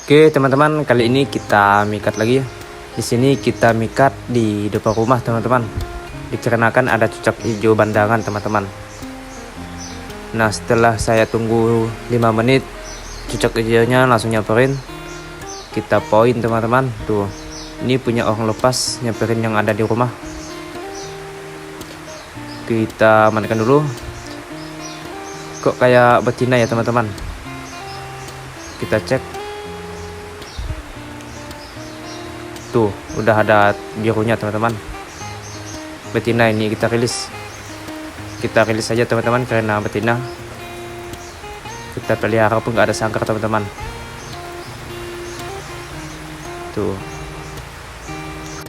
Oke teman-teman, kali ini kita mikat lagi ya. Di sini kita mikat di depan rumah teman-teman. Dikarenakan ada cucak hijau bandangan teman-teman. Nah setelah saya tunggu 5 menit, cucak hijaunya langsung nyamperin. Kita poin teman-teman. Tuh, ini punya orang lepas nyamperin yang ada di rumah. Kita mandikan dulu. Kok kayak betina ya teman-teman. Kita cek. Tuh, udah ada birunya teman-teman. Betina ini kita rilis. Kita rilis saja teman-teman karena betina. Kita pelihara pun gak ada sangkar teman-teman. Tuh.